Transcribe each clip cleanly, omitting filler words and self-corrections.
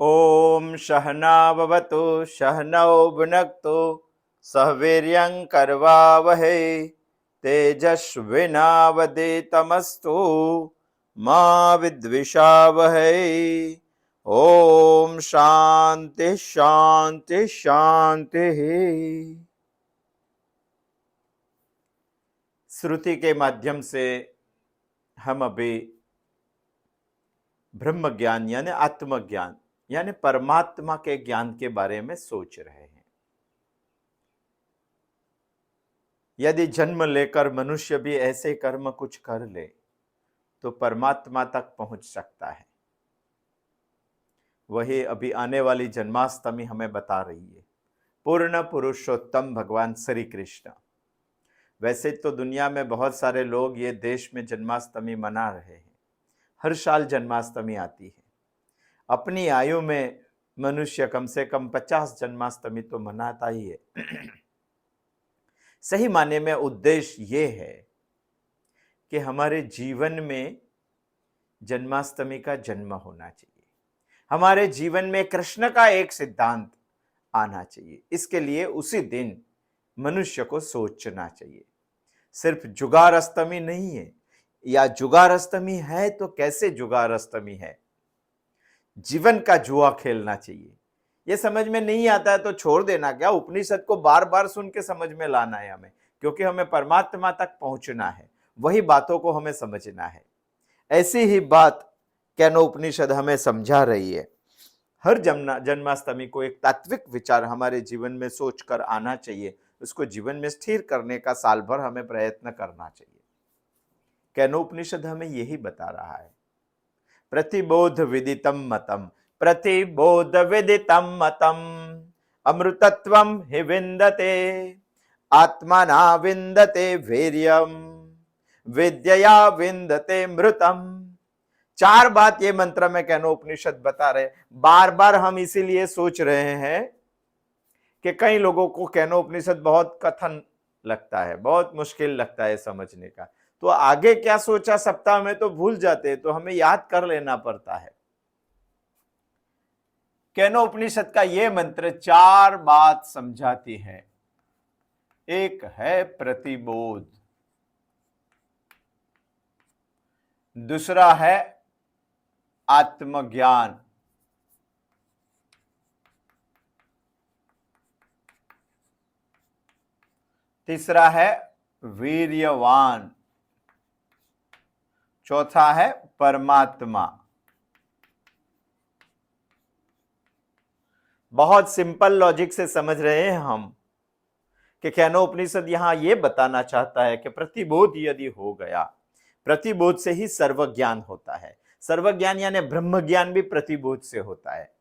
ओम सहना भवतु सहनौ भुनक्तु सह वीर्यं करवावहै तेजस्विनावधीतमस्तु मा विद्विषावहै। ओम शांति शांति शांति। श्रुति के माध्यम से हम अभी ब्रह्म ज्ञान यानी आत्मज्ञान यानी परमात्मा के ज्ञान के बारे में सोच रहे हैं। यदि जन्म लेकर मनुष्य भी ऐसे कर्म कुछ कर ले तो परमात्मा तक पहुंच सकता है। वही अभी आने वाली जन्माष्टमी हमें बता रही है। पूर्ण पुरुषोत्तम भगवान श्री कृष्ण। वैसे तो दुनिया में बहुत सारे लोग ये देश में जन्माष्टमी मना रहे हैं। हर साल जन्माष्टमी आती है। अपनी आयु में मनुष्य कम से कम 50 जन्माष्टमी तो मनाता ही है। सही माने में उद्देश्य ये है कि हमारे जीवन में जन्माष्टमी का जन्म होना चाहिए। हमारे जीवन में कृष्ण का एक सिद्धांत आना चाहिए। इसके लिए उसी दिन मनुष्य को सोचना चाहिए। सिर्फ जुगार अष्टमी नहीं है, या जुगार अष्टमी है तो कैसे जुगार अष्टमी है। जीवन का जुआ खेलना चाहिए। ये समझ में नहीं आता है तो छोड़ देना। क्या उपनिषद को बार बार सुन के समझ में लाना है हमें, क्योंकि हमें परमात्मा तक पहुंचना है। वही बातों को हमें समझना है। ऐसी ही बात कैनो उपनिषद हमें समझा रही है। हर जन्माष्टमी को एक तात्विक विचार हमारे जीवन में सोचकर आना चाहिए। उसको जीवन में स्थिर करने का साल भर हमें प्रयत्न करना चाहिए। कैनो उपनिषद हमें यही बता रहा है। प्रतिबोध विदितम मतम, प्रतिबोध विदितम मतम, अमृतत्वम हि विन्दते आत्मना विन्दते वीर्यम विद्यया विन्दते मृतम। 4 बात ये मंत्र में कैनो उपनिषद बता रहे। बार बार हम इसीलिए सोच रहे हैं कि कई लोगों को कैनो उपनिषद बहुत कठिन लगता है, बहुत मुश्किल लगता है समझने का। तो आगे क्या सोचा सप्ताह में तो भूल जाते हैं, तो हमें याद कर लेना पड़ता है। कैनो उपनिषद का यह मंत्र 4 बात समझाती है। एक है प्रतिबोध, दूसरा है आत्मज्ञान, तीसरा है वीर्यवान, चौथा है परमात्मा। बहुत सिंपल लॉजिक से समझ रहे हैं हम कि कैनो उपनिषद यहां यह बताना चाहता है कि प्रतिबोध यदि हो गया, प्रतिबोध से ही सर्वज्ञान होता है। सर्वज्ञान यानी ब्रह्म ज्ञान भी प्रतिबोध से होता है।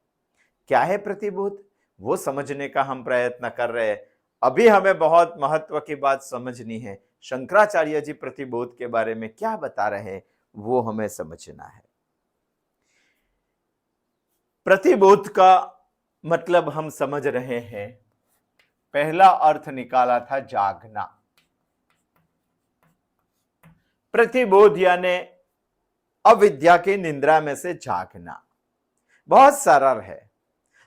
क्या है प्रतिबोध, वो समझने का हम प्रयत्न कर रहे हैं। अभी हमें बहुत महत्व की बात समझनी है। शंकराचार्य जी प्रतिबोध के बारे में क्या बता रहे हैं वो हमें समझना है। प्रतिबोध का मतलब हम समझ रहे हैं। पहला अर्थ निकाला था जागना। प्रतिबोध यानी अविद्या की निद्रा में से जागना। बहुत सरल है।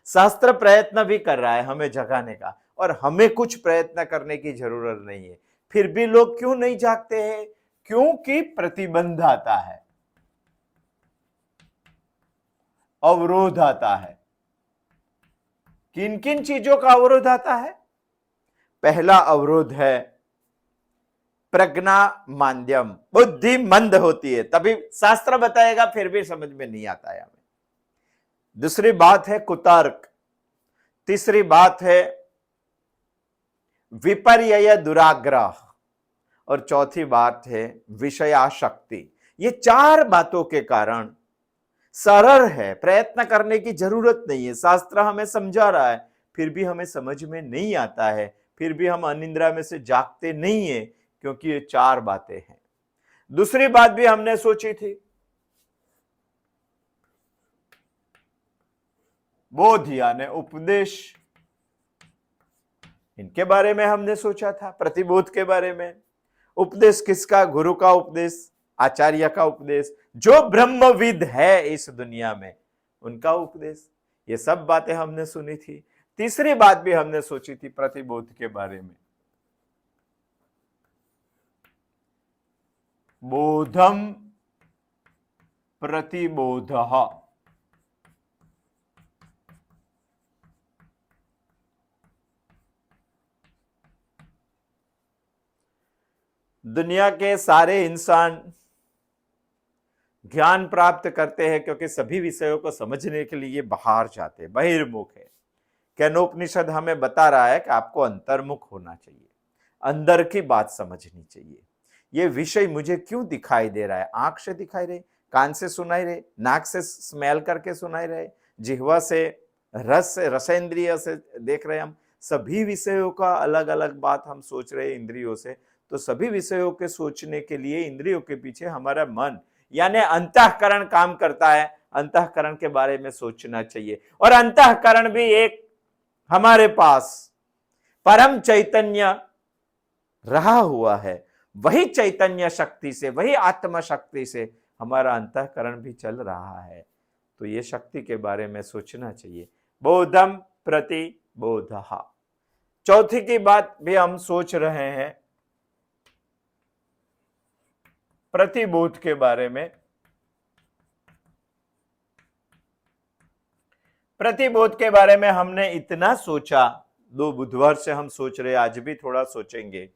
शास्त्र प्रयत्न भी कर रहा है हमें जगाने का, और हमें कुछ प्रयत्न करने की जरूरत नहीं है। फिर भी लोग क्यों नहीं जागते हैं? क्योंकि प्रतिबंध आता है, अवरोध आता है। किन किन चीजों का अवरोध आता है? पहला अवरोध है प्रज्ञा मांद्यम, बुद्धि मंद होती है, तभी शास्त्र बताएगा फिर भी समझ में नहीं आता है हमें। दूसरी बात है कुतर्क, तीसरी बात है विपर्यय दुराग्रह, और चौथी बात है विषयाशक्ति। ये 4 बातों के कारण सरल है, प्रयत्न करने की जरूरत नहीं है। शास्त्र हमें समझा रहा है, फिर भी हमें समझ में नहीं आता है, फिर भी हम अनिद्रा में से जागते नहीं है, क्योंकि ये 4 बातें हैं। दूसरी बात भी हमने सोची थी, बोध यानी उपदेश। इनके बारे में हमने सोचा था, प्रतिबोध के बारे में। उपदेश किसका? गुरु का उपदेश, आचार्य का उपदेश, जो ब्रह्मविद है इस दुनिया में, उनका उपदेश। ये सब बातें हमने सुनी थी। तीसरी बात भी हमने सोची थी प्रतिबोध के बारे में। बोधम प्रतिबोधः। दुनिया के सारे इंसान ज्ञान प्राप्त करते हैं क्योंकि सभी विषयों को समझने के लिए बाहर जाते हैं, बहिर्मुख है। केनोपनिषद हमें बता रहा है कि आपको अंतर्मुख होना चाहिए, अंदर की बात समझनी चाहिए। ये विषय मुझे क्यों दिखाई दे रहा है? आंख से दिखाई रहे, कान से सुनाई रहे, नाक से स्मेल करके सुनाई रहे, जिह्वा से रसेंद्रिय से देख रहे हम, सभी विषयों का अलग अलग बात हम सोच रहे हैं इंद्रियों से। तो सभी विषयों के सोचने के लिए इंद्रियों के पीछे हमारा मन यानी अंतःकरण काम करता है। अंतःकरण के बारे में सोचना चाहिए। और अंतःकरण भी एक हमारे पास परम चैतन्य रहा हुआ है, वही चैतन्य शक्ति से, वही आत्मा शक्ति से हमारा अंतःकरण भी चल रहा है। तो ये शक्ति के बारे में सोचना चाहिए। बोधम प्रति बोधः। चौथी की बात भी हम सोच रहे हैं प्रतिबोध के बारे में। प्रतिबोध के बारे में हमने इतना सोचा, 2 बुधवार से हम सोच रहे, आज भी थोड़ा सोचेंगे।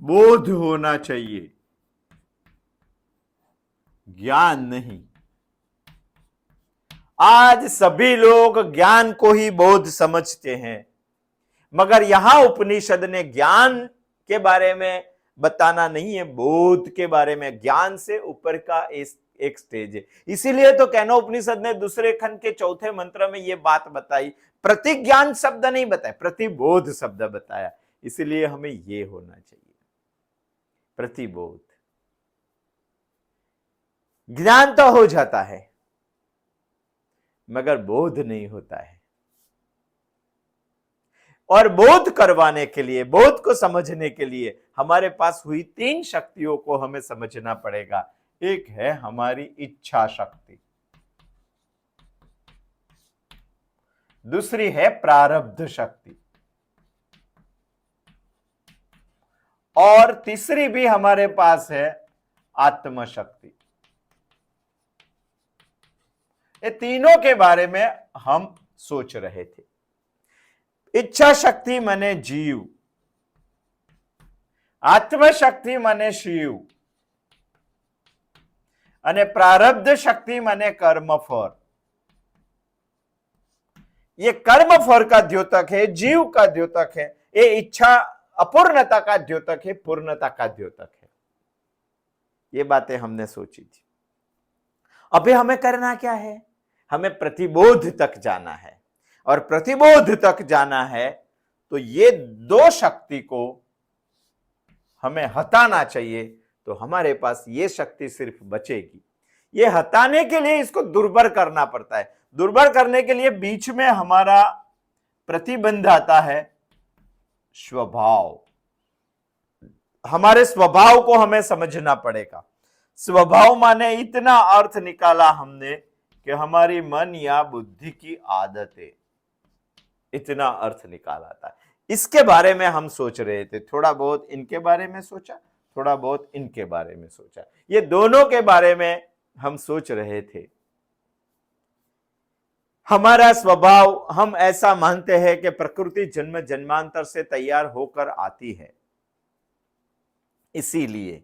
बोध होना चाहिए, ज्ञान नहीं। आज सभी लोग ज्ञान को ही बोध समझते हैं, मगर यहां उपनिषद ने ज्ञान के बारे में बताना नहीं है, बोध के बारे में। ज्ञान से ऊपर का एक स्टेज है। इसीलिए तो केनोपनिषद ने दूसरे खंड के चौथे मंत्र में यह बात बताई। प्रतिज्ञान शब्द नहीं बताया, प्रतिबोध शब्द बताया। इसलिए हमें यह होना चाहिए, प्रतिबोध। ज्ञान तो हो जाता है मगर बोध नहीं होता है। और बोध करवाने के लिए, बोध को समझने के लिए हमारे पास हुई 3 शक्तियों को हमें समझना पड़ेगा। एक है हमारी इच्छा शक्ति, दूसरी है प्रारब्ध शक्ति, और तीसरी भी हमारे पास है आत्म शक्ति। ये तीनों के बारे में हम सोच रहे थे। इच्छा शक्ति माने जीव, आत्म शक्ति माने शिव, અને प्रारब्ध शक्ति माने कर्म फल। ये कर्म फल का द्योतक है, जीव का द्योतक है। ये इच्छा अपूर्णता का द्योतक है, पूर्णता का द्योतक है। ये बातें हमने सोची थी। अभी हमें करना क्या है? हमें प्रतिबोध तक जाना है। और प्रतिबोध तक जाना है तो ये 2 शक्ति को हमें हटाना चाहिए। तो हमारे पास ये शक्ति सिर्फ बचेगी। ये हटाने के लिए इसको दुर्बल करना पड़ता है। दुर्बल करने के लिए बीच में हमारा प्रतिबंध आता है, स्वभाव। हमारे स्वभाव को हमें समझना पड़ेगा। स्वभाव माने इतना अर्थ निकाला हमने कि हमारी मन या बुद्धि की आदत है, इतना अर्थ निकाला था। इसके बारे में हम सोच रहे थे। थोड़ा बहुत इनके बारे में सोचा, थोड़ा बहुत इनके बारे में सोचा। ये दोनों के बारे में हम सोच रहे थे। हमारा स्वभाव, हम ऐसा मानते हैं कि प्रकृति जन्म जन्मांतर से तैयार होकर आती है, इसीलिए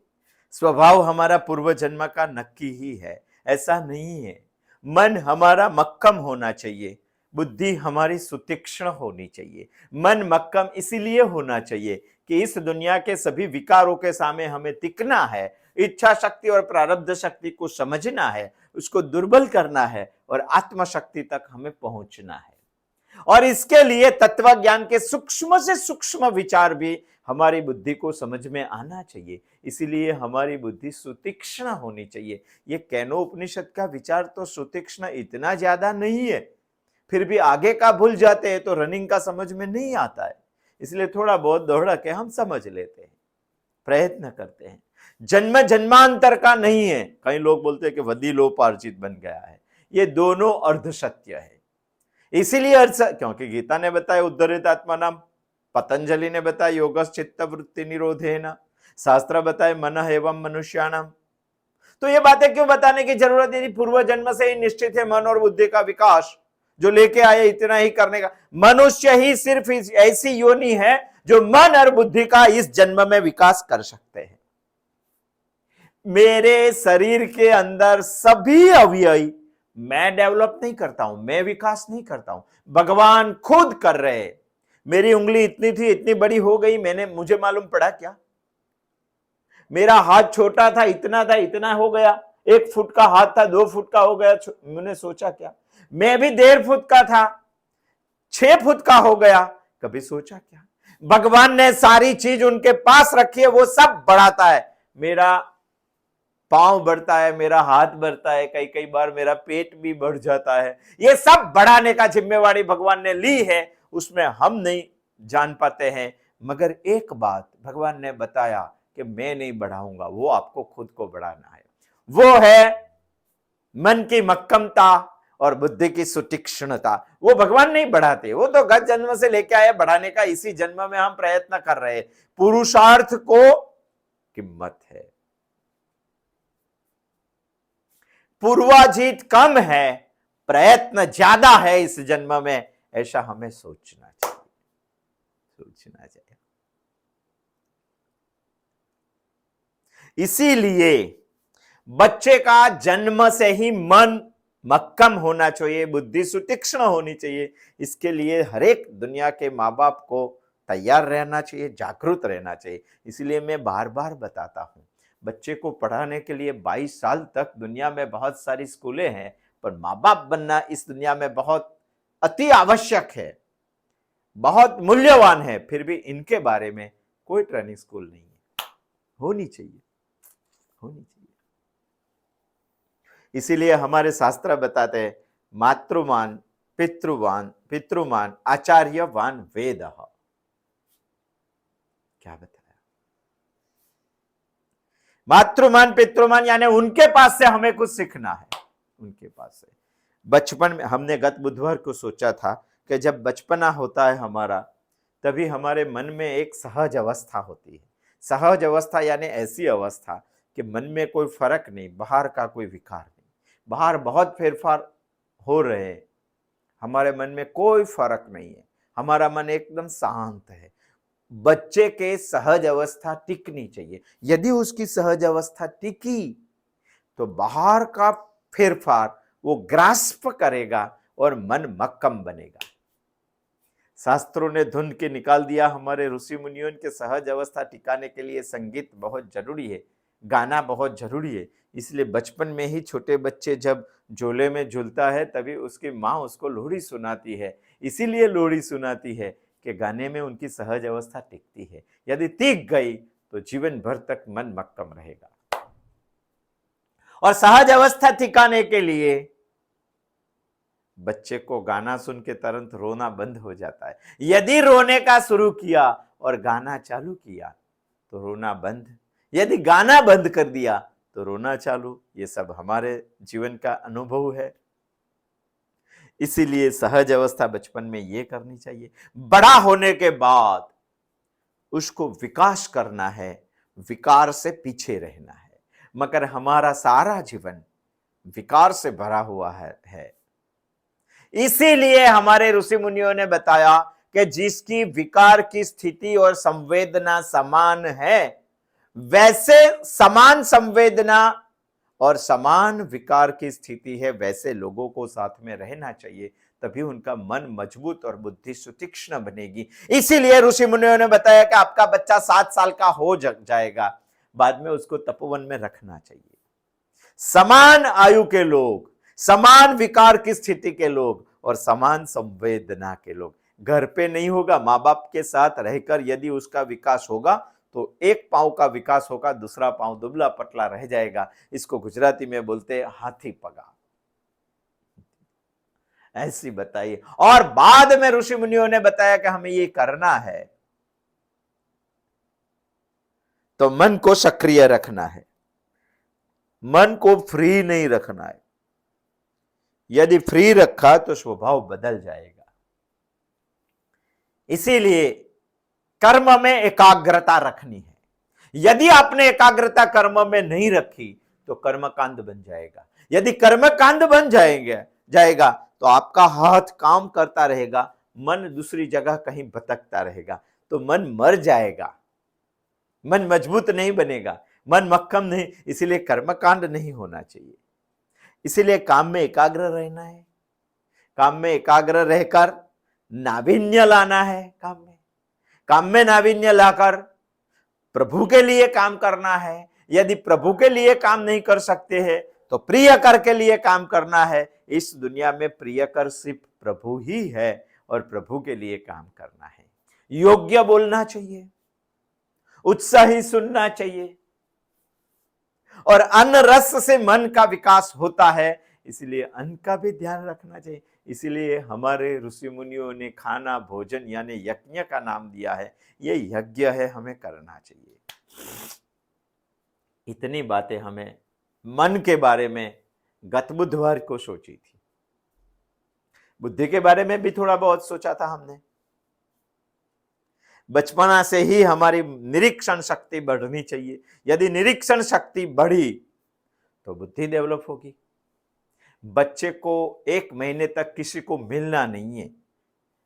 स्वभाव हमारा पूर्व जन्म का नक्की ही है। ऐसा नहीं है। मन हमारा मक्कम होना चाहिए, बुद्धि हमारी सुतीक्ष्ण होनी चाहिए। मन मक्कम इसीलिए होना चाहिए कि इस दुनिया के सभी विकारों के सामने हमें टिकना है। इच्छा शक्ति और प्रारब्ध शक्ति को समझना है, उसको दुर्बल करना है और आत्म शक्ति तक हमें पहुंचना है। और इसके लिए तत्व ज्ञान के सूक्ष्म से सूक्ष्म विचार भी हमारी बुद्धि को समझ में आना चाहिए। इसीलिए हमारी बुद्धि सुतीक्ष्ण होनी चाहिए। ये केनोपनिषद का विचार तो सुतीक्ष्ण इतना ज्यादा नहीं है, फिर भी आगे का भूल जाते हैं तो रनिंग का समझ में नहीं आता है। इसलिए थोड़ा बहुत दोहरा के हम समझ लेते हैं, प्रयत्न करते हैं। जन्म जन्मांतर का नहीं है। कई लोग बोलते हैं कि वदी लोपार्जित बन गया है। ये दोनों अर्ध सत्य है। इसीलिए क्योंकि गीता ने बताया उद्धरित आत्मा नाम, पतंजलि ने बताया योगस चित्त वृत्ति निरोधेन, शास्त्र बताए मन एवं मनुष्याणाम। तो ये बातें क्यों बताने की जरूरत है? पूर्व जन्म से ही निश्चित है मन और बुद्धि का विकास, जो लेके आए इतना ही करने का। मनुष्य ही सिर्फ ऐसी योनि है जो मन और बुद्धि का इस जन्म में विकास कर सकते हैं। मेरे शरीर के अंदर सभी अवयव मैं डेवलप नहीं करता हूं, मैं विकास नहीं करता हूं, भगवान खुद कर रहे हैं। मेरी उंगली इतनी थी, इतनी बड़ी हो गई, मुझे मालूम पड़ा क्या? मेरा हाथ छोटा था, इतना हो गया। 1 फुट का हाथ था, 2 फुट का हो गया, मैंने सोचा क्या? मैं भी 1.5 फुट का था, 6 फुट का हो गया, कभी सोचा क्या? भगवान ने सारी चीज उनके पास रखी है, वो सब बढ़ाता है। मेरा पांव बढ़ता है, मेरा हाथ बढ़ता है, कई कई बार मेरा पेट भी बढ़ जाता है। ये सब बढ़ाने का जिम्मेवारी भगवान ने ली है, उसमें हम नहीं जान पाते हैं। मगर एक बात भगवान ने बताया कि मैं नहीं बढ़ाऊंगा, वो आपको खुद को बढ़ाना है। वो है मन की मक्कमता और बुद्धि की सुतीक्ष्णता। वो भगवान नहीं बढ़ाते, वो तो गत जन्म से लेके आए बढ़ाने का। इसी जन्म में हम प्रयत्न कर रहे हैं। पुरुषार्थ को कीमत है, पूर्वाजीत कम है, प्रयत्न ज्यादा है इस जन्म में, ऐसा हमें सोचना चाहिए। इसीलिए बच्चे का जन्म से ही मन मक्कम होना चाहिए, बुद्धि सुतीक्ष्ण होनी चाहिए। इसके लिए हर एक दुनिया के माँ बाप को तैयार रहना चाहिए, जागरूक रहना चाहिए। इसलिए मैं बार बार बताता हूं, बच्चे को पढ़ाने के लिए 22 साल तक दुनिया में बहुत सारी स्कूलें हैं, पर माँ बाप बनना इस दुनिया में बहुत अति आवश्यक है, बहुत मूल्यवान है। फिर भी इनके बारे में कोई ट्रेनिंग स्कूल नहीं है, होनी चाहिए। इसीलिए हमारे शास्त्र बताते हैं मातृमान पितृमान आचार्यवान वेद। क्या बताया? मातृमान पितृमान यानी उनके पास से हमें कुछ सीखना है, उनके पास से। बचपन में हमने गत बुधवार को सोचा था कि जब बचपना होता है हमारा, तभी हमारे मन में एक सहज अवस्था होती है। सहज अवस्था यानी ऐसी अवस्था कि मन में कोई फर्क नहीं, बाहर का कोई विकार नहीं। बाहर बहुत फेरफार हो रहे हैं, हमारे मन में कोई फर्क नहीं है, हमारा मन एकदम शांत है। बच्चे के सहज अवस्था टिकनी चाहिए। यदि उसकी सहज अवस्था टिकी तो बाहर का फेरफार वो ग्रास्प करेगा और मन मक्कम बनेगा। शास्त्रों ने धुन के निकाल दिया, हमारे ऋषि मुनियों के सहज अवस्था टिकाने के लिए संगीत बहुत जरूरी है, गाना बहुत जरूरी है। इसलिए बचपन में ही छोटे बच्चे जब झोले में झूलता है तभी उसकी माँ उसको लोरी सुनाती है। इसीलिए लोरी सुनाती है कि गाने में उनकी सहज अवस्था टिकती है। यदि टिक गई तो जीवन भर तक मन मक्कम रहेगा। और सहज अवस्था टिकाने के लिए बच्चे को गाना सुन के तुरंत रोना बंद हो जाता है। यदि रोने का शुरू किया और गाना चालू किया तो रोना बंद, यदि गाना बंद कर दिया तो रोना चालू। ये सब हमारे जीवन का अनुभव है। इसीलिए सहज अवस्था बचपन में ये करनी चाहिए। बड़ा होने के बाद उसको विकास करना है, विकार से पीछे रहना है। मगर हमारा सारा जीवन विकार से भरा हुआ है। इसीलिए हमारे ऋषि मुनियों ने बताया कि जिसकी विकार की स्थिति और संवेदना समान है, वैसे समान संवेदना और समान विकार की स्थिति है, वैसे लोगों को साथ में रहना चाहिए, तभी उनका मन मजबूत और बुद्धि सुतीक्ष्ण बनेगी। इसीलिए ऋषि मुनियों ने बताया कि आपका बच्चा 7 साल का हो जाएगा, बाद में उसको तपोवन में रखना चाहिए। समान आयु के लोग, समान विकार की स्थिति के लोग और समान संवेदना के लोग, घर पे नहीं होगा, माँ बाप के साथ रहकर यदि उसका विकास होगा तो एक पांव का विकास होगा, दूसरा पांव दुबला पतला रह जाएगा। इसको गुजराती में बोलते हैं हाथी पगा। ऐसी बताइए। और बाद में ऋषि मुनियों ने बताया कि हमें ये करना है तो मन को सक्रिय रखना है, मन को फ्री नहीं रखना है। यदि फ्री रखा तो स्वभाव बदल जाएगा। इसीलिए कर्म में एकाग्रता रखनी है। यदि आपने एकाग्रता कर्म में नहीं रखी तो कर्मकांड बन जाएगा। यदि कर्मकांड बन जाएगा तो आपका हाथ काम करता रहेगा, मन दूसरी जगह कहीं भटकता रहेगा, तो मन मर जाएगा, मन मजबूत नहीं बनेगा, मन मक्खम नहीं। इसीलिए कर्मकांड नहीं होना चाहिए। इसीलिए काम में एकाग्र रहना है। काम में एकाग्र रहकर नावीन्य लाना है। काम में नावीन्य लाकर प्रभु के लिए काम करना है। यदि प्रभु के लिए काम नहीं कर सकते हैं तो प्रिय कर के लिए काम करना है। इस दुनिया में प्रिय कर सिर्फ प्रभु ही है और प्रभु के लिए काम करना है। योग्य बोलना चाहिए, उत्साही सुनना चाहिए, और अन्न रस से मन का विकास होता है, इसलिए अन्न का भी ध्यान रखना चाहिए। इसलिए हमारे ऋषि मुनियों ने खाना भोजन यानी यज्ञ का नाम दिया है। ये यज्ञ है, हमें करना चाहिए। इतनी बातें हमें मन के बारे में गत बुधवार को सोची थी। बुद्धि के बारे में भी थोड़ा बहुत सोचा था हमने। बचपना से ही हमारी निरीक्षण शक्ति बढ़नी चाहिए। यदि निरीक्षण शक्ति बढ़ी तो बुद्धि डेवलप होगी। बच्चे को 1 महीने तक किसी को मिलना नहीं है।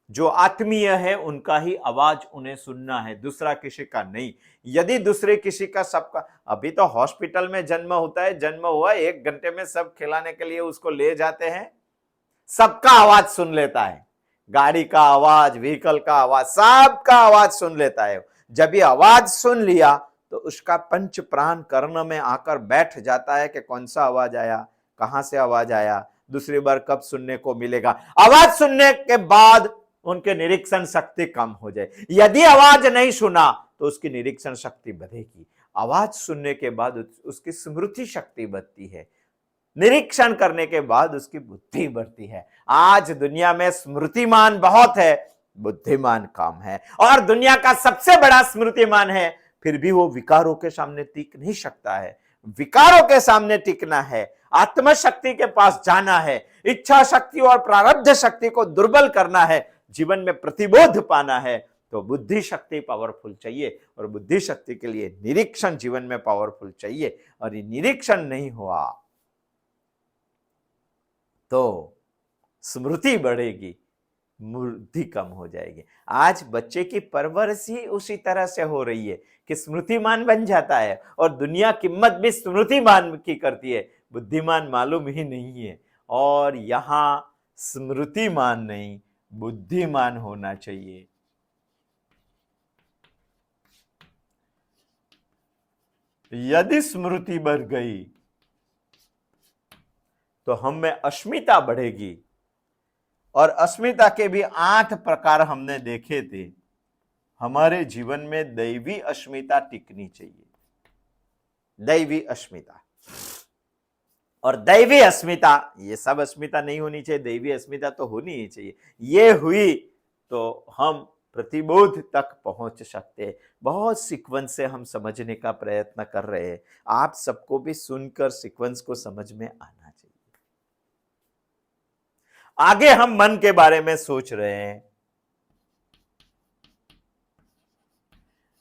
जो आत्मीय है उनका ही आवाज उन्हें सुनना है, दूसरा किसी का नहीं। यदि दूसरे किसी का सबका, अभी तो हॉस्पिटल में जन्म होता है, जन्म हुआ 1 घंटे में सब खिलाने के लिए उसको ले जाते हैं, सबका आवाज सुन लेता है, गाड़ी का आवाज, व्हीकल का आवाज, सबका आवाज सुन लेता है। जब ये आवाज सुन लिया तो उसका पंच प्राण कर्ण में आकर बैठ जाता है कि कौन सा आवाज आया, कहां से आवाज आया, दूसरी बार कब सुनने को मिलेगा। आवाज सुनने के बाद उनके निरीक्षण शक्ति कम हो जाए। यदि आवाज नहीं सुना तो उसकी निरीक्षण शक्ति बढ़ेगी। आवाज सुनने के बाद उसकी स्मृति शक्ति बढ़ती है, निरीक्षण करने के बाद उसकी बुद्धि बढ़ती है। आज दुनिया में स्मृतिमान बहुत है, बुद्धिमान कम है। और दुनिया का सबसे बड़ा स्मृतिमान है, फिर भी वो विकारों के सामने टिक नहीं सकता है। विकारों के सामने टिकना है, आत्मशक्ति के पास जाना है, इच्छा शक्ति और प्रारब्ध शक्ति को दुर्बल करना है, जीवन में प्रतिबोध पाना है, तो बुद्धि शक्ति पावरफुल चाहिए। और बुद्धि शक्ति के लिए निरीक्षण जीवन में पावरफुल चाहिए। और ये निरीक्षण नहीं हुआ तो स्मृति बढ़ेगी, बुद्धि कम हो जाएगी। आज बच्चे की परवरिश ही उसी तरह से हो रही है कि स्मृतिमान बन जाता है, और दुनिया कीमत भी स्मृतिमान की करती है, बुद्धिमान मालूम ही नहीं है। और यहां स्मृतिमान नहीं, बुद्धिमान होना चाहिए। यदि स्मृति बढ़ गई तो हम में अस्मिता बढ़ेगी। और अस्मिता के भी 8 प्रकार हमने देखे थे। हमारे जीवन में दैवी अस्मिता टिकनी चाहिए, दैवी अस्मिता। और दैवी अस्मिता, ये सब अस्मिता नहीं होनी चाहिए, दैवी अस्मिता तो होनी ही चाहिए। ये हुई तो हम प्रतिबोध तक पहुंच सकते हैं। बहुत सीक्वेंस से हम समझने का प्रयत्न कर रहे हैं। आप सबको भी सुनकर सीक्वेंस को समझ में आना चाहिए। आगे हम मन के बारे में सोच रहे हैं।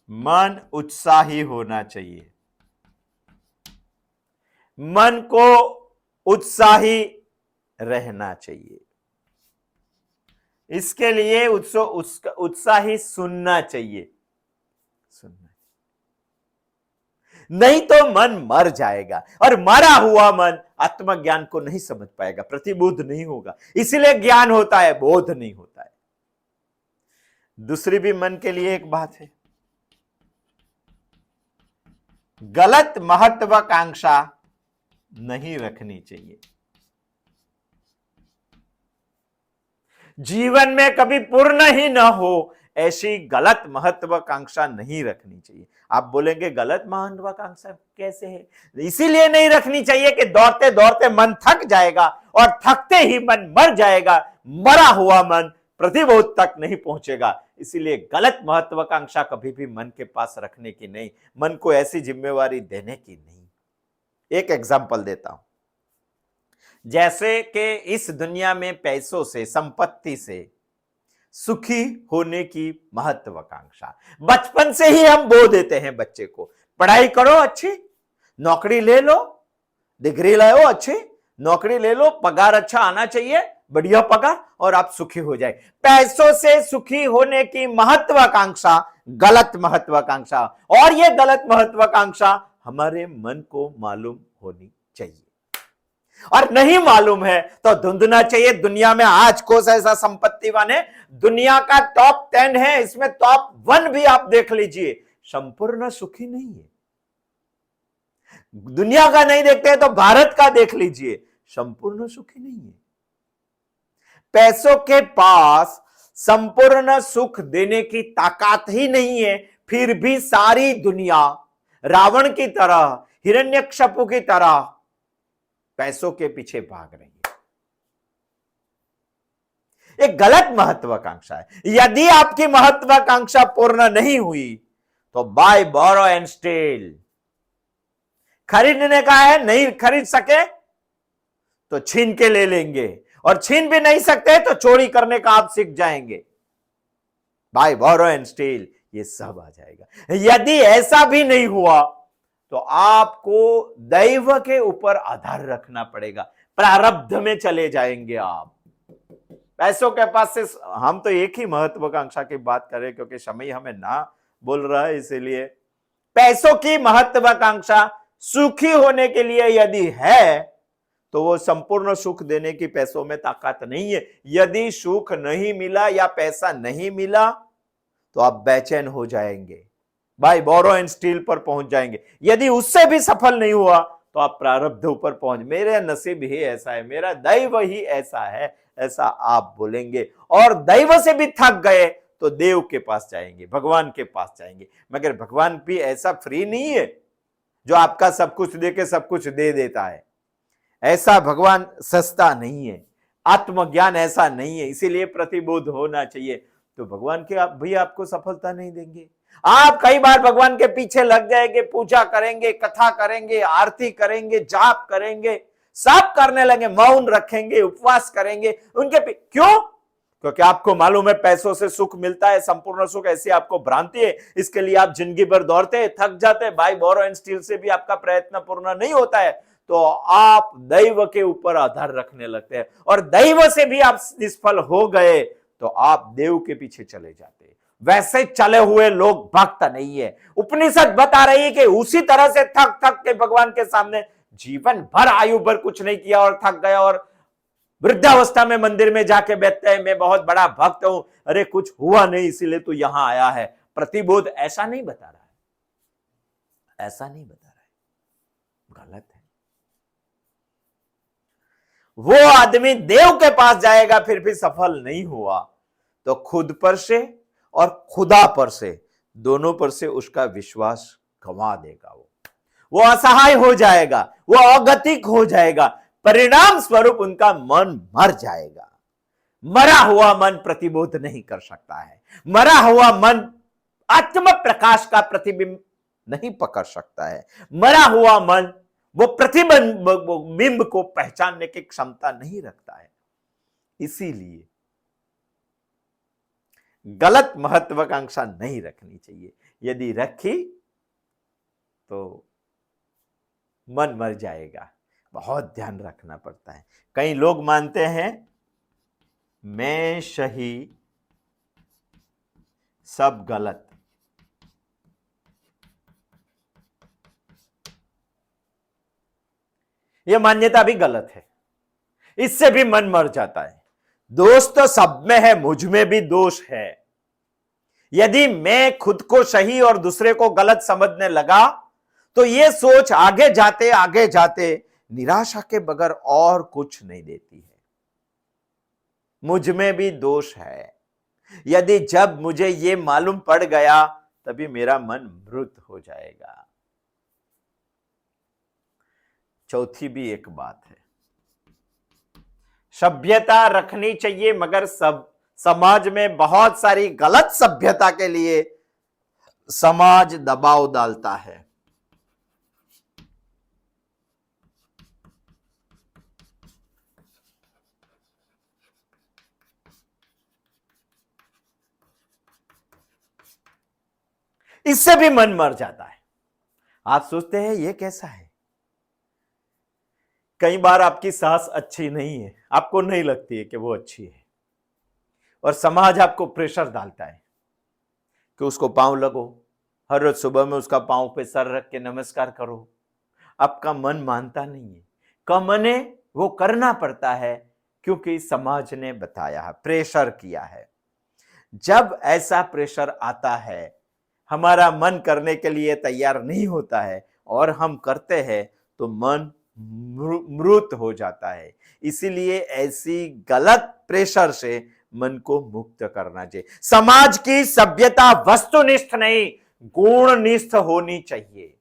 मन उत्साही होना चाहिए। मन को उत्साही रहना चाहिए। इसके लिए उत्साही सुनना चाहिए। नहीं तो मन मर जाएगा, और मरा हुआ मन आत्मज्ञान को नहीं समझ पाएगा, प्रतिबोध नहीं होगा। इसलिए ज्ञान होता है, बोध नहीं होता है। दूसरी भी मन के लिए एक बात है, गलत महत्वाकांक्षा नहीं रखनी चाहिए। जीवन में कभी पूर्ण ही न हो ऐसी गलत महत्वाकांक्षा नहीं रखनी चाहिए। आप बोलेंगे गलत महत्वाकांक्षा कैसे है? इसीलिए नहीं रखनी चाहिए कि दौड़ते दौड़ते मन थक जाएगा, और थकते ही मन मर जाएगा। मरा हुआ मन प्रतिबोध तक नहीं पहुंचेगा। इसीलिए गलत महत्वाकांक्षा कभी भी मन के पास रखने की नहीं, मन को ऐसी जिम्मेवारी देने की नहीं। एक एग्जाम्पल देता हूं। जैसे कि इस दुनिया में पैसों से, संपत्ति से सुखी होने की महत्वाकांक्षा बचपन से ही हम बो देते हैं बच्चे को। पढ़ाई करो अच्छी, नौकरी ले लो, डिग्री लाओ अच्छी, नौकरी ले लो, पगार अच्छा आना चाहिए, बढ़िया पगार, और आप सुखी हो जाए। पैसों से सुखी होने की महत्वाकांक्षा गलत महत्वाकांक्षा, और यह गलत महत्वाकांक्षा हमारे मन को मालूम होनी चाहिए, और नहीं मालूम है तो ढूंढना चाहिए। दुनिया में आज कौन सा ऐसा संपत्तिवान है, दुनिया का टॉप 10 है, इसमें टॉप 1 भी आप देख लीजिए, संपूर्ण सुखी नहीं है। दुनिया का नहीं देखते हैं तो भारत का देख लीजिए, संपूर्ण सुखी नहीं है। पैसों के पास संपूर्ण सुख देने की ताकत ही नहीं है, फिर भी सारी दुनिया रावण की तरह, हिरण्यकश्यप की तरह पैसों के पीछे भाग रही है। एक गलत महत्वाकांक्षा है। यदि आपकी महत्वाकांक्षा पूर्ण नहीं हुई तो बाय बोरो एंड स्टील, खरीदने का है, नहीं खरीद सके तो छीन के ले लेंगे, और छीन भी नहीं सकते तो चोरी करने का आप सीख जाएंगे। बाय बोरो एंड स्टील, ये सब आ जाएगा। यदि ऐसा भी नहीं हुआ तो आपको दैव के ऊपर आधार रखना पड़ेगा, प्रारब्ध में चले जाएंगे आप। पैसों के पास से हम तो एक ही महत्वाकांक्षा की बात करें क्योंकि समय हमें ना बोल रहा है, इसीलिए पैसों की महत्वाकांक्षा सुखी होने के लिए यदि है तो वो संपूर्ण सुख देने की पैसों में ताकत नहीं है। यदि सुख नहीं मिला या पैसा नहीं मिला तो आप बेचैन हो जाएंगे, बाय बोरो एंड स्टील पर पहुंच जाएंगे। यदि उससे भी सफल नहीं हुआ तो आप प्रारब्ध ऊपर पहुंच, मेरे नसीब ही ऐसा है, मेरा दैव ही ऐसा है, ऐसा आप बोलेंगे। और दैव से भी थक गए तो देव के पास जाएंगे, भगवान के पास जाएंगे। मगर भगवान भी ऐसा फ्री नहीं है जो आपका सब कुछ देके सब कुछ दे देता है। ऐसा भगवान सस्ता नहीं है, आत्मज्ञान ऐसा नहीं है, इसीलिए प्रतिबोध होना चाहिए। तो भगवान के आप भी आपको सफलता नहीं देंगे। आप कई बार भगवान के पीछे लग जाएंगे, पूजा करेंगे, कथा करेंगे, आरती करेंगे, जाप करेंगे, सब करने लगे, मौन रखेंगे, उपवास करेंगे उनके क्यों? क्योंकि आपको मालूम है पैसों से सुख मिलता है, संपूर्ण सुख, ऐसी आपको भ्रांति है। इसके लिए आप जिंदगी भर दौड़ते, थक जाते, बाय बोरो एंड स्टील से भी आपका प्रयत्न पूर्ण नहीं होता है, तो आप दैव के ऊपर आधार रखने लगते हैं, और दैव से भी आप निष्फल हो गए तो आप देव के पीछे चले जाते हैं। वैसे चले हुए लोग भक्त नहीं है। उपनिषद बता रही है कि उसी तरह से थक थक के भगवान के सामने जीवन भर, आयु भर कुछ नहीं किया और थक गया, और वृद्धावस्था में मंदिर में जाके बैठते हैं, मैं बहुत बड़ा भक्त हूं, अरे कुछ हुआ नहीं इसीलिए तो यहां आया है। प्रतिबोध ऐसा नहीं बता रहा है, ऐसा नहीं बता रहा है, गलत है। वो आदमी देव के पास जाएगा फिर भी सफल नहीं हुआ तो खुद पर से और खुदा पर से, दोनों पर से उसका विश्वास गंवा देगा। वो असहाय हो जाएगा, वो अगतिक हो जाएगा, परिणाम स्वरूप उनका मन मर जाएगा। मरा हुआ मन प्रतिबोध नहीं कर सकता है, मरा हुआ मन आत्म प्रकाश का प्रतिबिंब नहीं पकड़ सकता है, मरा हुआ मन वो प्रतिबिंब को पहचानने की क्षमता नहीं रखता है। इसीलिए गलत महत्वाकांक्षा नहीं रखनी चाहिए। यदि रखी तो मन मर जाएगा, बहुत ध्यान रखना पड़ता है। कई लोग मानते हैं मैं सही सब गलत, यह मान्यता भी गलत है, इससे भी मन मर जाता है। दोष तो सब में है, मुझ में भी दोष है। यदि मैं खुद को सही और दूसरे को गलत समझने लगा तो यह सोच आगे जाते निराशा के बगैर और कुछ नहीं देती है। मुझ में भी दोष है, यदि जब मुझे यह मालूम पड़ गया तभी मेरा मन मृत हो जाएगा। चौथी भी एक बात है, सभ्यता रखनी चाहिए, मगर सब समाज में बहुत सारी गलत सभ्यता के लिए समाज दबाव डालता है। इससे भी मन मर जाता है। आप सोचते हैं ये कैसा है? कई बार आपकी सास अच्छी नहीं है, आपको नहीं लगती है कि वो अच्छी है, और समाज आपको प्रेशर डालता है कि उसको पांव लगो, हर रोज सुबह में उसका पांव पे सर रख के नमस्कार करो। आपका मन मानता नहीं है, कमने वो करना पड़ता है क्योंकि समाज ने बताया है, प्रेशर किया है। जब ऐसा प्रेशर आता है, हमारा मन करने के लिए तैयार नहीं होता है और हम करते हैं तो मन मृत हो जाता है। इसीलिए ऐसी गलत प्रेशर से मन को मुक्त करना चाहिए। समाज की सभ्यता वस्तुनिष्ठ नहीं, गुणनिष्ठ होनी चाहिए।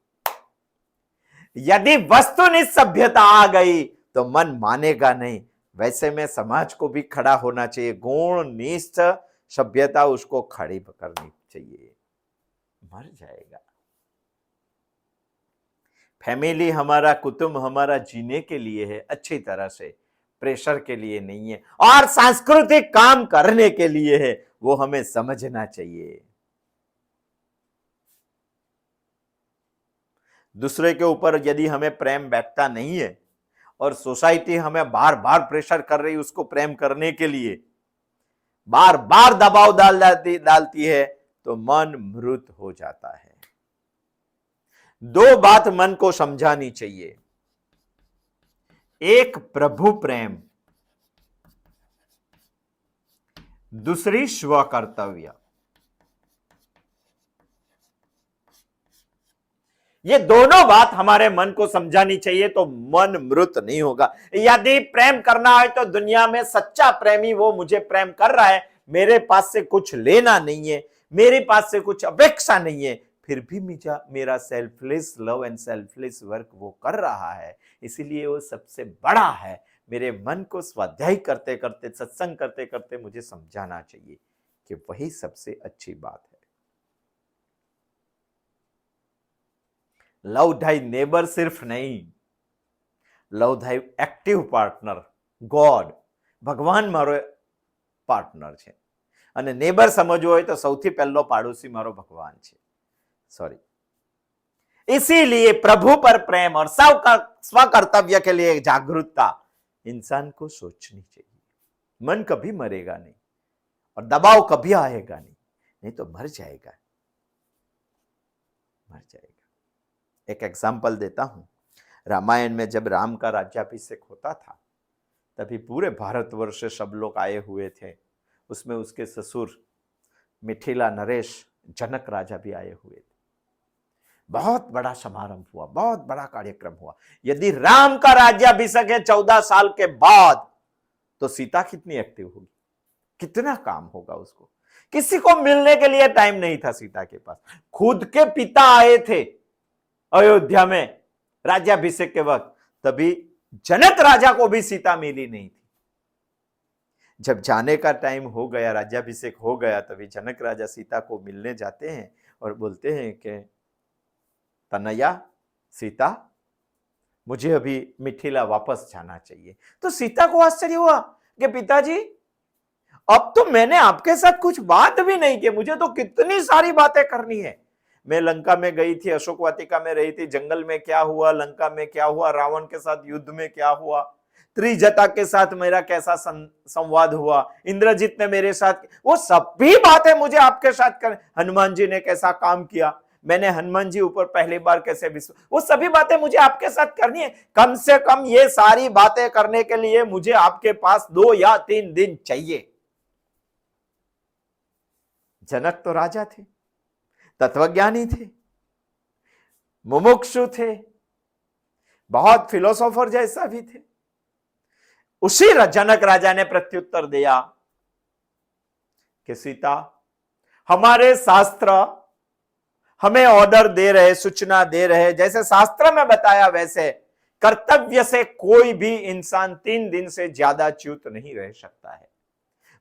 यदि वस्तुनिष्ठ सभ्यता आ गई तो मन मानेगा नहीं। वैसे में समाज को भी खड़ा होना चाहिए, गुणनिष्ठ सभ्यता उसको खड़ी करनी चाहिए। मर जाएगा। फैमिली हमारा, कुटुंब हमारा जीने के लिए है, अच्छी तरह से, प्रेशर के लिए नहीं है, और सांस्कृतिक काम करने के लिए है, वो हमें समझना चाहिए। दूसरे के ऊपर यदि हमें प्रेम बैठता नहीं है और सोसाइटी हमें बार बार प्रेशर कर रही उसको प्रेम करने के लिए, बार बार दबाव डालती है, तो मन मृत हो जाता है। दो बात मन को समझानी चाहिए, एक प्रभु प्रेम, दूसरी स्व कर्तव्य। ये दोनों बात हमारे मन को समझानी चाहिए तो मन मृत नहीं होगा। यदि प्रेम करना है तो दुनिया में सच्चा प्रेमी वो मुझे प्रेम कर रहा है, मेरे पास से कुछ लेना नहीं है, मेरे पास से कुछ अपेक्षा नहीं है, फिर भी मेरा selfless love and selfless work वो कर रहा है, इसीलिए वो सबसे बड़ा है। मेरे मन को स्वाध्याय करते करते, सत्संग करते करते मुझे समझाना चाहिए कि वही सबसे अच्छी बात है। लव धाई नेबर सिर्फ नहीं, लव धाई एक्टिव पार्टनर गॉड, भगवान मारो पार्टनर છે અને નેબર સમજવો હોય તો સૌથી પહેલો પાડોશી મારો ભગવાન છે। सॉरी। इसीलिए प्रभु पर प्रेम और स्व कर्तव्य के लिए जागरूकता इंसान को सोचनी चाहिए। मन कभी मरेगा नहीं और दबाव कभी आएगा नहीं तो मर जाएगा, मर जाएगा। एक एग्जाम्पल देता हूं, रामायण में जब राम का राज्याभिषेक होता था तभी पूरे भारतवर्ष से सब लोग आए हुए थे। उसमें उसके ससुर मिथिला नरेश जनक राजा भी आए हुए थे। बहुत बड़ा समारोह हुआ, बहुत बड़ा कार्यक्रम हुआ। यदि राम का राज्याभिषेक है 14 साल के बाद, तो सीता कितनी एक्टिव होगी, कितना काम होगा उसको। किसी को मिलने के लिए टाइम नहीं था सीता के पास। खुद के पिता आए थे अयोध्या में राज्याभिषेक के वक्त, तभी जनक राजा को भी सीता मिली नहीं थी। जब जाने का टाइम हो गया, राज्याभिषेक हो गया, तभी जनक राजा सीता को मिलने जाते हैं और बोलते हैं कि तनया, सीता, मुझे अभी मिथिला वापस जाना चाहिए। तो सीता को आश्चर्य हुआ कि पिताजी, अब तो मैंने आपके साथ कुछ बात भी नहीं की, मुझे तो कितनी सारी बातें करनी है। मैं लंका में गई थी, अशोक वाटिका में रही थी, जंगल में क्या हुआ, लंका में क्या हुआ, रावण के साथ युद्ध में क्या हुआ, त्रिजटा के साथ मेरा कैसा संवाद हुआ, इंद्रजीत ने मेरे साथ, वो सभी बातें मुझे आपके साथ कर, हनुमान जी ने कैसा काम किया, मैंने हनुमान जी ऊपर पहली बार कैसे विश्वास, वो सभी बातें मुझे आपके साथ करनी है। कम से कम ये सारी बातें करने के लिए मुझे आपके पास 2 या 3 दिन चाहिए। जनक तो राजा थे, तत्वज्ञानी थे, मुमुक्षु थे, बहुत फिलोसोफर जैसा भी थे। उसी जनक राजा ने प्रत्युत्तर दिया कि सीता, हमारे शास्त्र हमें ऑर्डर दे रहे, सूचना दे रहे, जैसे शास्त्र में बताया वैसे कर्तव्य से कोई भी इंसान 3 दिन से ज्यादा च्युत नहीं रह सकता है।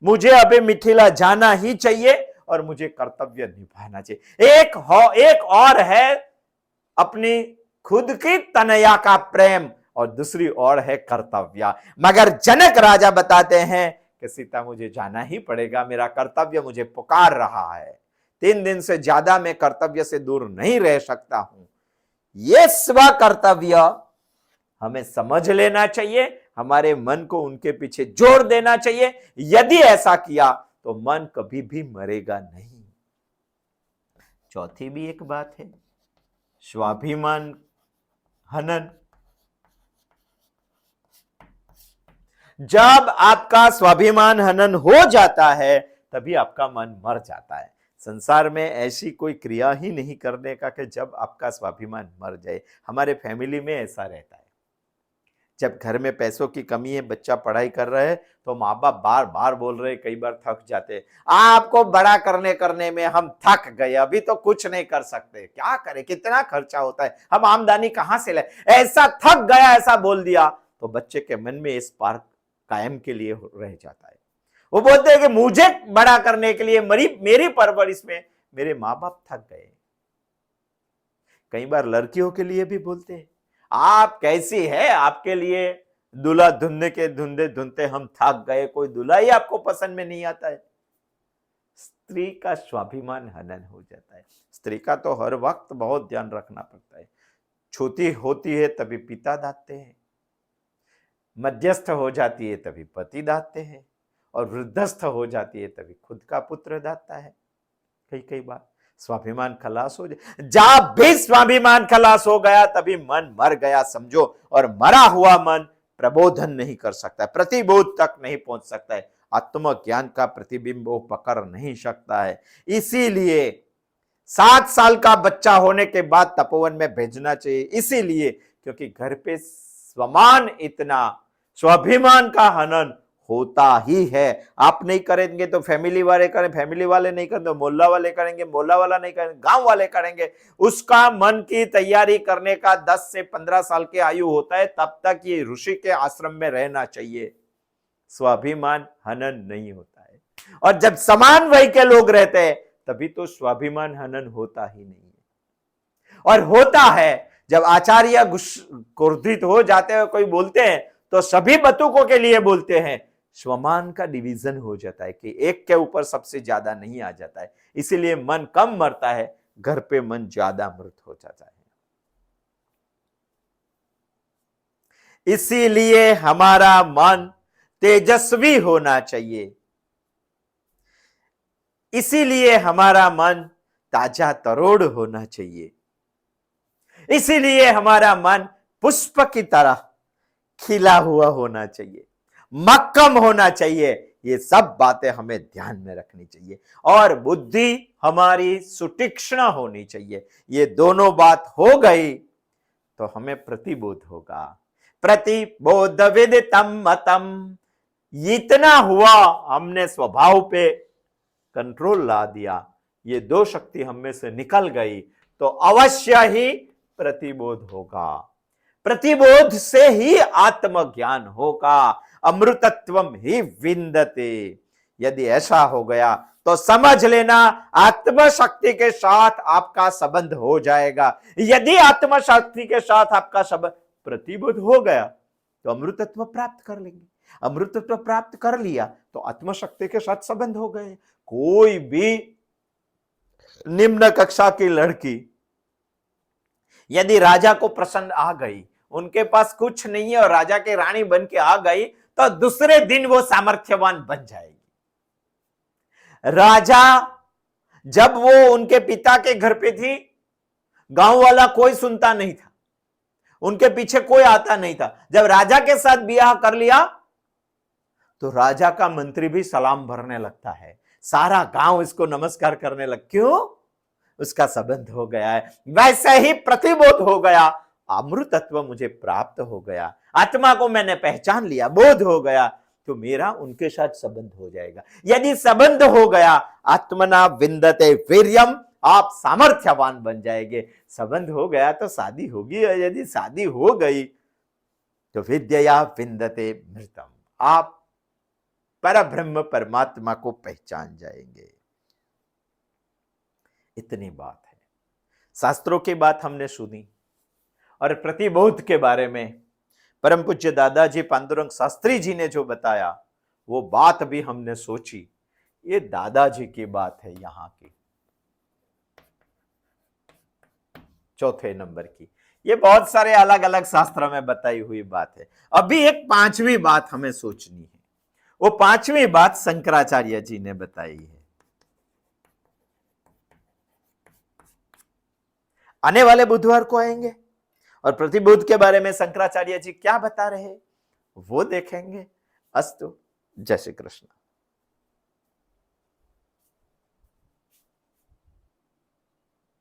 मुझे अभी मिथिला जाना ही चाहिए और मुझे कर्तव्य निभाना चाहिए। एक और है अपनी खुद की तनया का प्रेम और दूसरी ओर है कर्तव्य। मगर जनक राजा बताते हैं कि सीता, मुझे जाना ही पड़ेगा, मेरा कर्तव्य मुझे पुकार रहा है। 3 दिन से ज्यादा मैं कर्तव्य से दूर नहीं रह सकता हूं, ये स्व कर्तव्य हमें समझ लेना चाहिए, हमारे मन को उनके पीछे जोर देना चाहिए। यदि ऐसा किया तो मन कभी भी मरेगा नहीं। चौथी भी एक बात है, स्वाभिमान हनन। जब आपका स्वाभिमान हनन हो जाता है तभी आपका मन मर जाता है। संसार में ऐसी कोई क्रिया ही नहीं करने का कि जब आपका स्वाभिमान मर जाए। हमारे फैमिली में ऐसा रहता है, जब घर में पैसों की कमी है, बच्चा पढ़ाई कर रहा है, तो माँ बाप बार बार बोल रहे, कई बार थक जाते, आपको बड़ा करने में हम थक गए, अभी तो कुछ नहीं कर सकते, क्या करें, कितना खर्चा होता है, हम आमदनी कहां से लाए, ऐसा थक गया, ऐसा बोल दिया, तो बच्चे के मन में इस पार कायम के लिए रह जाता है। वो बोलते हैं कि मुझे बड़ा करने के लिए मेरी परवरिश में मेरे माँ बाप थक गए। कई बार लड़कियों के लिए भी बोलते हैं, आप कैसी है, आपके लिए दूल्हा धुंधते हम थक गए, कोई दूल्हा ही आपको पसंद में नहीं आता है। स्त्री का स्वाभिमान हनन हो जाता है। स्त्री का तो हर वक्त बहुत ध्यान रखना पड़ता है। छोटी होती है तभी पिता दाते हैं, मध्यस्थ हो जाती है तभी पति दाते हैं, और वृद्धस्थ हो जाती है तभी खुद का पुत्र दाता है। कई बार स्वाभिमान खलास हो जाए, जब भी स्वाभिमान खलास हो गया तभी मन मर गया समझो। और मरा हुआ मन प्रबोधन नहीं कर सकता, प्रतिबोध तक नहीं पहुंच सकता है, आत्मज्ञान का प्रतिबिंब वो पकड़ नहीं सकता है। इसीलिए 7 साल का बच्चा होने के बाद तपोवन में भेजना चाहिए, इसीलिए क्योंकि घर पे स्वमान इतना स्वाभिमान का हनन होता ही है। आप नहीं करेंगे तो फैमिली वाले करें, फैमिली वाले नहीं करेंगे तो मोहल्ला वाले करेंगे, मोहल्ला वाला नहीं करेंगे गांव वाले करेंगे। उसका मन की तैयारी करने का 10 से 15 साल की आयु होता है, तब तक ये ऋषि के आश्रम में रहना चाहिए। स्वाभिमान हनन नहीं होता है। और जब समान वय के लोग रहते हैं तभी तो स्वाभिमान हनन होता ही नहीं है। और होता है जब आचार्य क्रोधित हो जाते हैं, कोई बोलते हैं तो सभी बतुकों के लिए बोलते हैं, स्वमान का डिवीजन हो जाता है कि एक के ऊपर सबसे ज्यादा नहीं आ जाता है, इसीलिए मन कम मरता है, घर पे मन ज्यादा मृत हो जाता है। इसीलिए हमारा मन तेजस्वी होना चाहिए, इसीलिए हमारा मन ताजा तरोड़ होना चाहिए, इसीलिए हमारा मन पुष्प की तरह खिला हुआ होना चाहिए, मक्कम होना चाहिए। ये सब बातें हमें ध्यान में रखनी चाहिए। और बुद्धि हमारी सुतीक्ष्ण होनी चाहिए। ये दोनों बात हो गई तो हमें प्रतिबोध होगा। प्रतिबोध विदितम मतम, इतना हुआ, हमने स्वभाव पे कंट्रोल ला दिया, ये 2 शक्ति हम में से निकल गई तो अवश्य ही प्रतिबोध होगा। प्रतिबोध से ही आत्मज्ञान होगा, अमृतत्वम ही विंदते। यदि ऐसा हो गया तो समझ लेना आत्मशक्ति के साथ आपका संबंध हो जाएगा। यदि आत्मशक्ति के साथ आपका संबंध प्रतिबोध हो गया तो अमृतत्व प्राप्त कर लेंगे। अमृतत्व प्राप्त कर लिया तो आत्मशक्ति के साथ संबंध हो गए। कोई भी निम्न कक्षा की लड़की यदि राजा को पसंद आ गई, उनके पास कुछ नहीं है और राजा की रानी बन के आ गई, तो दूसरे दिन वो सामर्थ्यवान बन जाएगी। राजा जब वो उनके पिता के घर पे थी, गांव वाला कोई सुनता नहीं था, उनके पीछे कोई आता नहीं था। जब राजा के साथ ब्याह कर लिया तो राजा का मंत्री भी सलाम भरने लगता है, सारा गांव इसको नमस्कार करने लग, क्यों? उसका संबंध हो गया है। वैसे ही प्रतिबोध हो गया, अमृतत्व मुझे प्राप्त हो गया, आत्मा को मैंने पहचान लिया, बोध हो गया, तो मेरा उनके साथ संबंध हो जाएगा। यदि संबंध हो गया, आत्मना विंदते वीर्यम, आप सामर्थ्यवान बन जाएंगे। संबंध हो गया तो शादी होगी, और यदि शादी हो गई तो विद्या विंदते मृतम, आप परब्रह्म परमात्मा को पहचान जाएंगे। इतनी बात है। शास्त्रों की बात हमने सुनी और प्रतिबोध के बारे में परम पूज्य दादाजी पांडुरंग शास्त्री जी ने जो बताया वो बात भी हमने सोची, ये दादाजी की बात है यहाँ की। चौथे नंबर की। ये बहुत सारे अलग अलग शास्त्रों में बताई हुई बात है। अभी एक पांचवी बात हमें सोचनी है। वो पांचवी बात शंकराचार्य जी ने बताई है। आने वाले बुधवार को आएंगे और प्रतिबुध के बारे में शंकराचार्य जी क्या बता रहे वो देखेंगे। अस्तु, जय श्री कृष्ण।